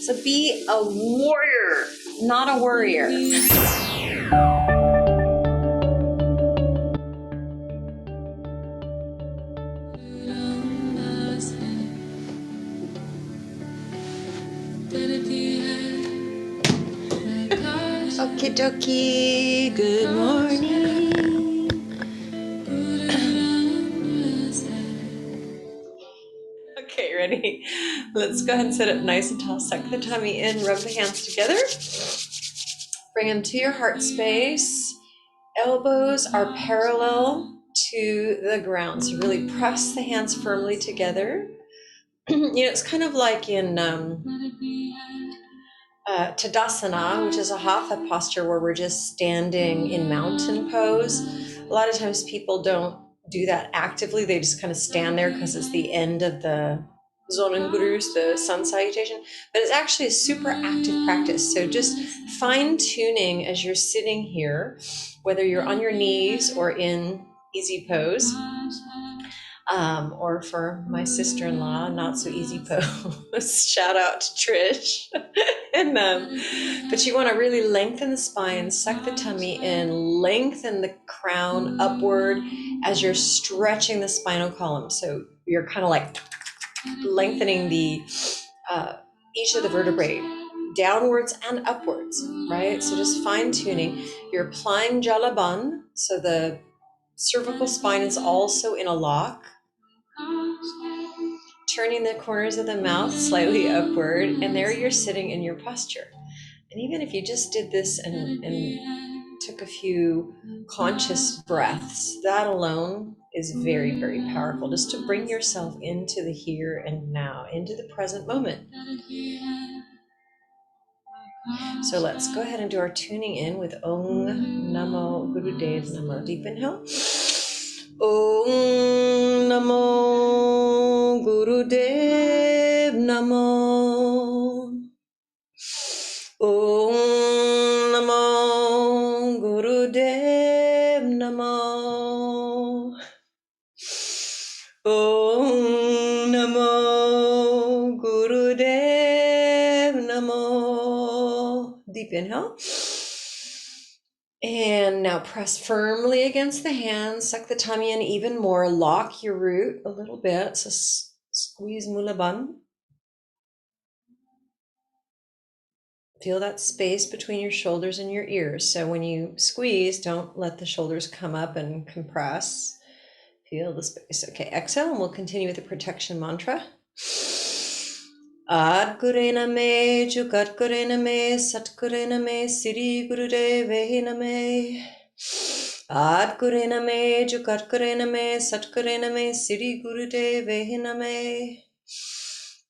So be a warrior, not a worrier. Okie dokie, good morning. Okay, ready? Let's go ahead and sit up nice and tall. Suck the tummy in, rub the hands together. Bring them to your heart space. Elbows are parallel to the ground. So really press the hands firmly together. It's kind of like in Tadasana, which is a hatha posture where we're just standing in mountain pose. A lot of times people don't do that actively. They just kind of stand there because it's the end of the Zonengurus, the sun salutation. But it's actually a super active practice. So just fine tuning as you're sitting here, whether you're on your knees or in easy pose. Or for my sister-in-law, not so easy pose. Shout out to Trish. And but you want to really lengthen the spine, suck the tummy in, lengthen the crown upward as you're stretching the spinal column. So you're kind of like lengthening the each of the vertebrae downwards and upwards, right? So just fine-tuning. You're applying Jalaban, so the cervical spine is also in a lock. Turning the corners of the mouth slightly upward, and there you're sitting in your posture. And even if you just did this and took a few conscious breaths, that alone is very, very powerful, just to bring yourself into the here and now, into the present moment. So let's go ahead and do our tuning in with Om Namo Gurudev Namo. Deep inhale. Om Namo Gurudev Namo. Om Namo Gurudev Namo. Om Namo Gurudev Namo. Deep inhale. And now press firmly against the hands, suck the tummy in even more, lock your root a little bit. So squeeze Mulaban. Feel that space between your shoulders and your ears. So when you squeeze, don't let the shoulders come up and compress. Feel the space. Okay, exhale, and we'll continue with the protection mantra. Ad Gurena me, Jugat Gurena me, Sat Gurena me, Siri Gurudev Vehina me. Ad Gurena me, Jugat Gurena me, Sat Gurena me, Siri Gurudev Vehina me.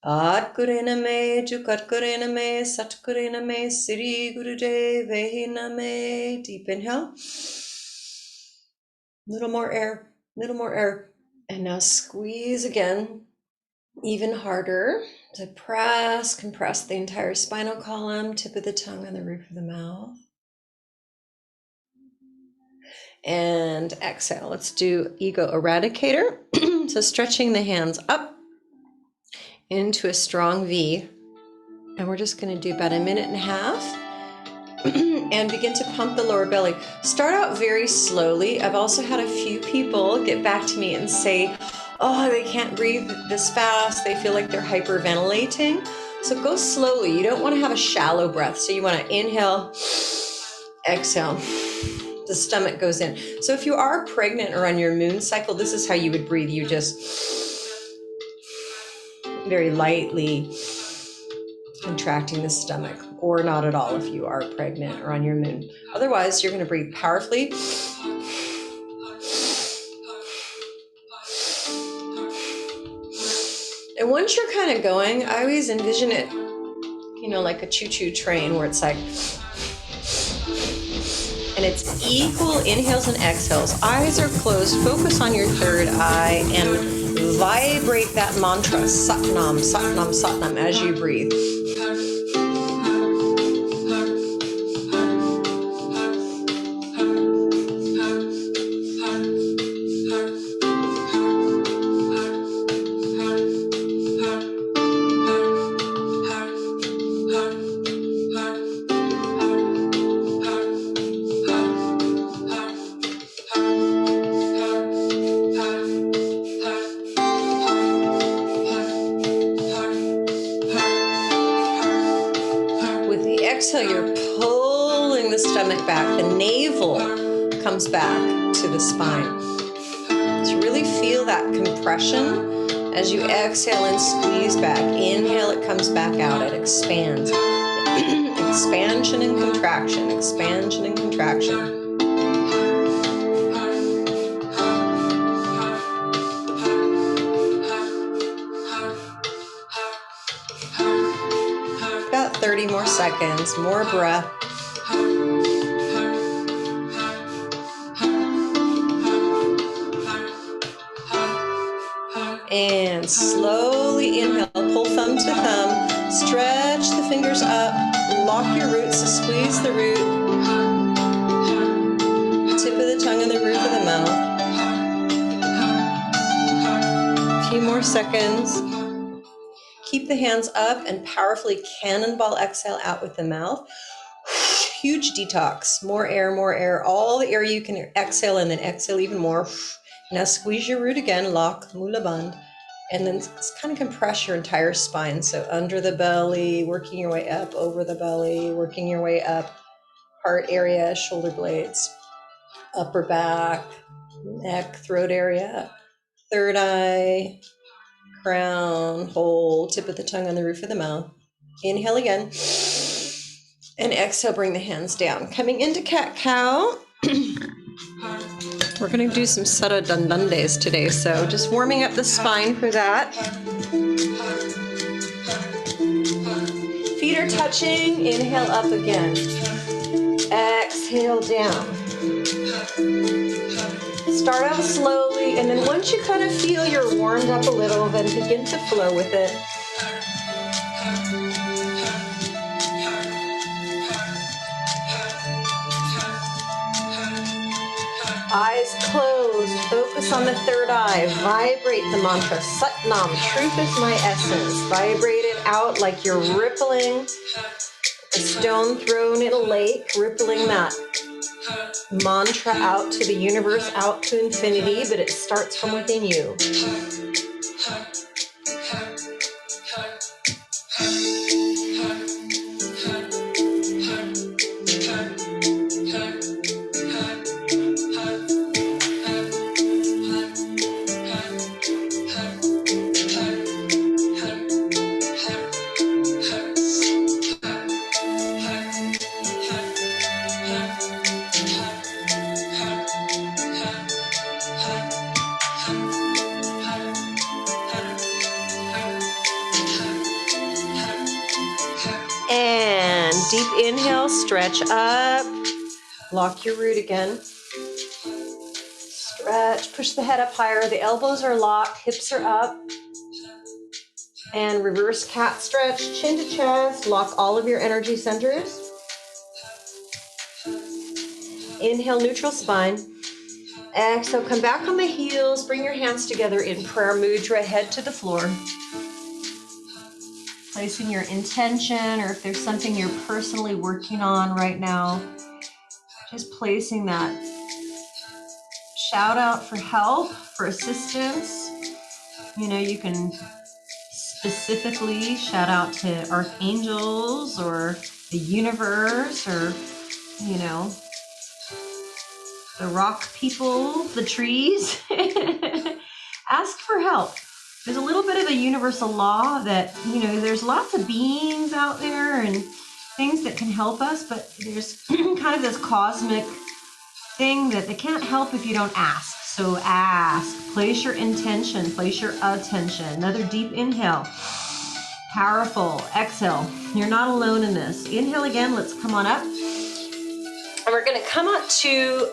Ad Gurena me, Jugat Gurena me, Sat Gurena me, Siri Gurudev Vehina me. Deep inhale. Little more air, little more air. And now squeeze again, even harder. To compress the entire spinal column, tip of the tongue on the roof of the mouth. And exhale. Let's do Ego Eradicator. So stretching the hands up into a strong V. And we're just going to do about a minute and a half. And begin to pump the lower belly. Start out very slowly. I've also had a few people get back to me and say, oh, they can't breathe this fast. They feel like they're hyperventilating. So go slowly. You don't want to have a shallow breath. So you want to inhale, exhale. The stomach goes in. So if you are pregnant or on your moon cycle, this is how you would breathe. You just very lightly contracting the stomach, or not at all if you are pregnant or on your moon. Otherwise, you're going to breathe powerfully. And once you're kind of going, I always envision it, like a choo-choo train where it's like, and it's equal inhales and exhales. Eyes are closed. Focus on your third eye and vibrate that mantra, Satnam, Satnam, Satnam, as you breathe. exhale, you're pulling the stomach back. The navel comes back to the spine. So really feel that compression as you exhale and squeeze back. Inhale, it comes back out, it expands. Expansion and contraction, expansion and contraction. About 30 more seconds, more breath. And slowly inhale, pull thumb to thumb, stretch the fingers up, lock your roots, so squeeze the root, tip of the tongue on the roof of the mouth. A few more seconds. Keep the hands up and powerfully cannonball exhale out with the mouth. Huge detox, more air, all the air you can exhale and then exhale even more. Now squeeze your root again, lock, mula bandh, and then kind of compress your entire spine. So under the belly, working your way up, over the belly, working your way up, heart area, shoulder blades, upper back, neck, throat area, third eye, crown, hold, tip of the tongue on the roof of the mouth. Inhale again, and exhale, bring the hands down. Coming into cat-cow. We're going to do some Sara Dandandes today, so just warming up the spine for that. Feet are touching. Inhale up again. Exhale down. Start out slowly, and then once you kind of feel you're warmed up a little, then begin to flow with it. Eyes closed, focus on the third eye, vibrate the mantra, Satnam, truth is my essence. Vibrate it out like you're rippling a stone thrown in a lake, rippling that mantra out to the universe, out to infinity, but it starts from within you. And deep inhale, stretch up, lock your root again. Stretch, push the head up higher, the elbows are locked, hips are up. And reverse cat stretch, chin to chest, lock all of your energy centers. Inhale, neutral spine. Exhale, come back on the heels, bring your hands together in prayer mudra, head to the floor. Placing your intention, or if there's something you're personally working on right now, just placing that shout out for help, for assistance. You know, you can specifically shout out to archangels or the universe, or, you know, the rock people, the trees. Ask for help. There's a little bit of a universal law that, you know, there's lots of beings out there and things that can help us, but there's kind of this cosmic thing that they can't help if you don't ask. So ask, place your intention, place your attention. Another deep inhale. Powerful. Exhale. You're not alone in this. Inhale again. Let's come on up. And we're going to come up to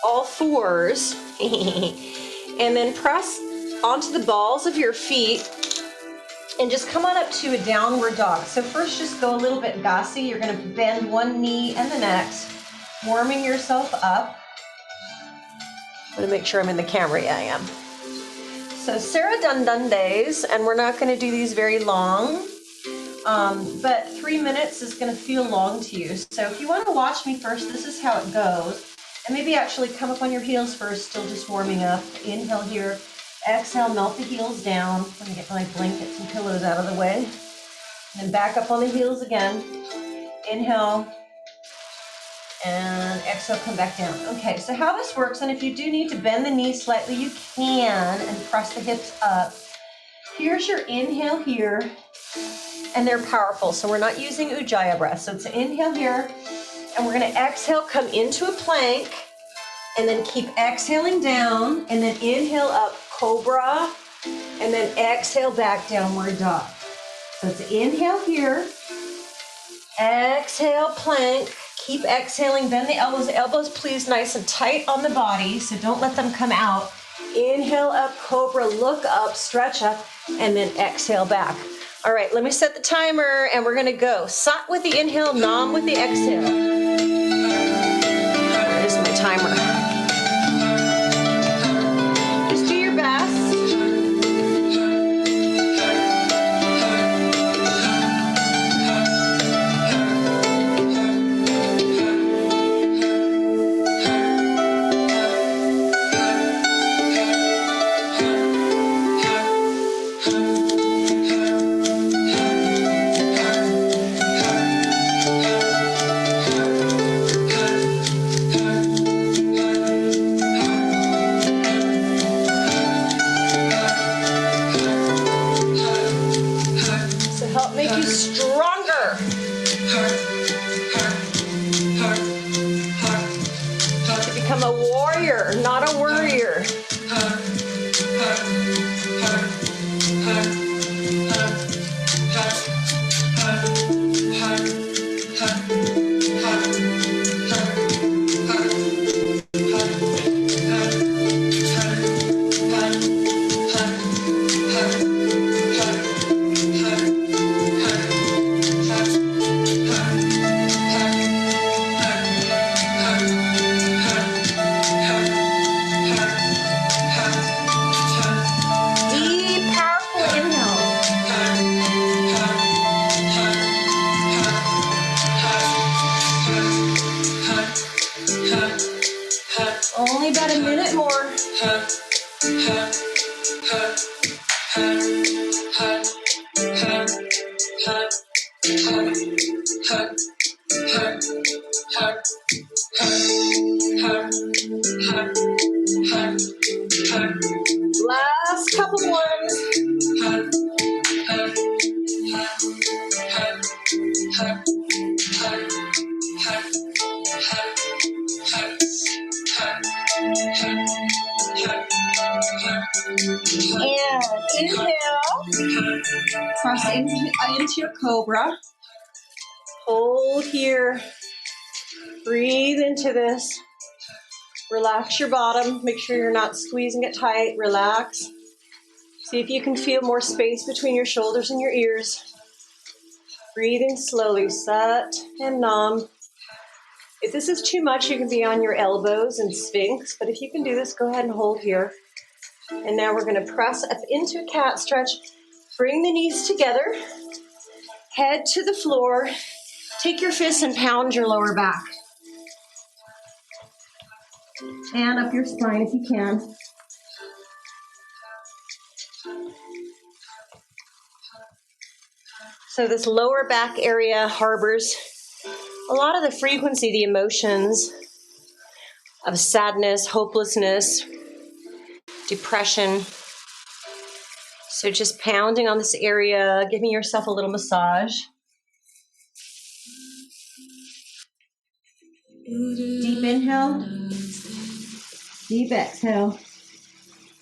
all fours and then press onto the balls of your feet and just come on up to a downward dog. So first just go a little bit gassy. You're going to bend one knee and the next, warming yourself up. I'm going to make sure I'm in the camera. Yeah, I am. So Sara Dandandes, and we're not going to do these very long, but 3 minutes is going to feel long to you. So if you want to watch me first, this is how it goes. And maybe actually come up on your heels first, still just warming up. Inhale here. Exhale, melt the heels down. Let me get my blankets and pillows out of the way. And back up on the heels again. Inhale. And exhale, come back down. Okay, so how this works, and if you do need to bend the knees slightly, you can, and press the hips up. Here's your inhale here, and they're powerful. So we're not using Ujjayi breath. So it's an inhale here, and we're gonna exhale, come into a plank, and then keep exhaling down, and then inhale up, cobra, and then exhale back, downward dog. So it's inhale here, exhale, plank, keep exhaling, bend the elbows please nice and tight on the body, so don't let them come out. Inhale up, cobra, look up, stretch up, and then exhale back. All right, let me set the timer, and we're gonna go Sat with the inhale, Nam with the exhale. There's my timer. Just do your best. Only about a minute more. Last couple ones. And inhale, cross into your cobra. Hold here. Breathe into this. Relax your bottom. Make sure you're not squeezing it tight. Relax. See if you can feel more space between your shoulders and your ears. Breathe in slowly. Sat and Nam. If this is too much, you can be on your elbows and Sphinx. But if you can do this, go ahead and hold here. And now we're going to press up into a cat stretch. Bring the knees together. Head to the floor. Take your fists and pound your lower back. And up your spine if you can. So this lower back area harbors a lot of the frequency, the emotions of sadness, hopelessness, depression. So just pounding on this area, giving yourself a little massage. Deep inhale, deep exhale.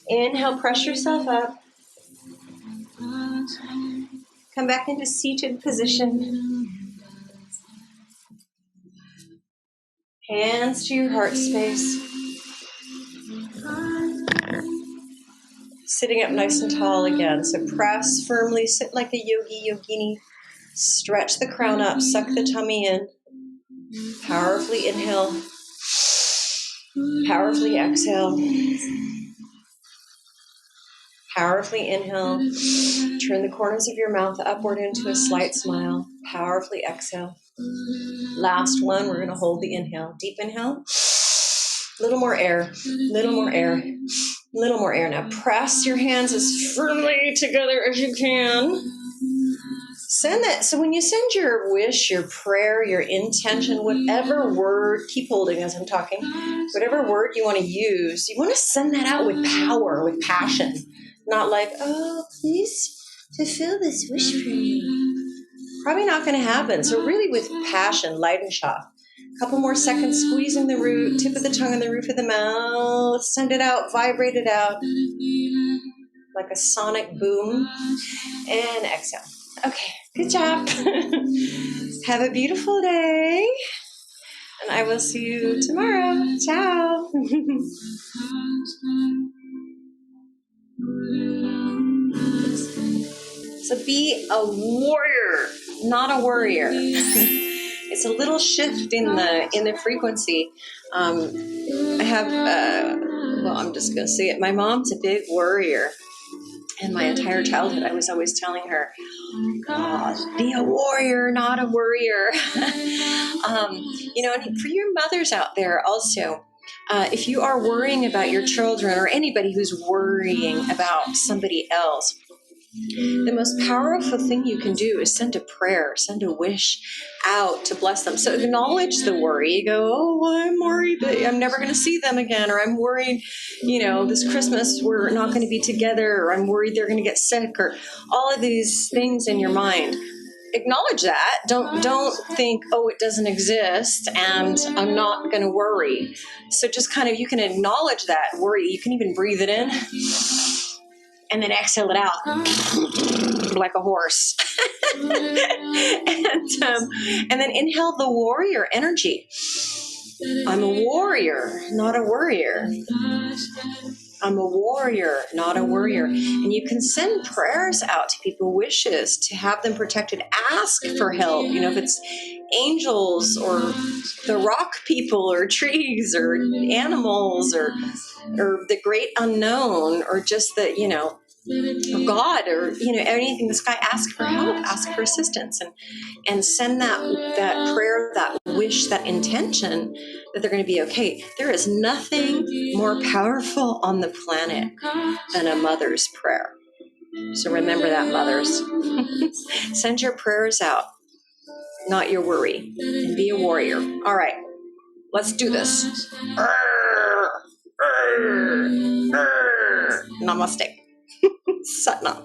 Inhale, press yourself up. Come back into seated position. Hands to your heart space. Sitting up nice and tall again. So press firmly, sit like a yogi, yogini. Stretch the crown up, suck the tummy in. Powerfully inhale. Powerfully exhale. Powerfully inhale. Turn the corners of your mouth upward into a slight smile. Powerfully exhale. Last one, we're going to hold the inhale. Deep inhale. Little more air. Little more air. Little more air. Now press your hands as firmly together as you can. Send that. So when you send your wish, your prayer, your intention, whatever word, keep holding as I'm talking, whatever word you want to use, you want to send that out with power, with passion. Not like, oh, please fulfill this wish for me. Probably not going to happen. So really with passion, light and sha. A couple more seconds, squeezing the root, tip of the tongue on the roof of the mouth. Send it out, vibrate it out like a sonic boom. And exhale. Okay, good job. Have a beautiful day. And I will see you tomorrow. Ciao. So be a warrior, not a worrier. It's a little shift in the frequency. I have, I'm just going to say it. My mom's a big worrier. And my entire childhood, I was always telling her, be a warrior, not a worrier. And for your mothers out there also, if you are worrying about your children or anybody who's worrying about somebody else, the most powerful thing you can do is send a prayer, send a wish out to bless them. So acknowledge the worry. You go, I'm worried that I'm never going to see them again, or I'm worried, this Christmas we're not going to be together, or I'm worried they're going to get sick, or all of these things in your mind. Acknowledge that. Don't think, it doesn't exist and I'm not going to worry. So just you can acknowledge that worry. You can even breathe it in and then exhale it out like a horse. and then inhale the warrior energy. I'm a warrior, not a worrier. I'm a warrior, not a worrier. And you can send prayers out to people, wishes to have them protected. Ask for help. If it's angels or the rock people or trees or animals or the great unknown or just the, or God or, anything in the sky, ask for help, ask for assistance and send that prayer, that wish, that intention that they're going to be okay. There is nothing more powerful on the planet than a mother's prayer. So remember that, mothers. Send your prayers out, not your worry, and be a warrior. All right, let's do this. Namaste. Satnam.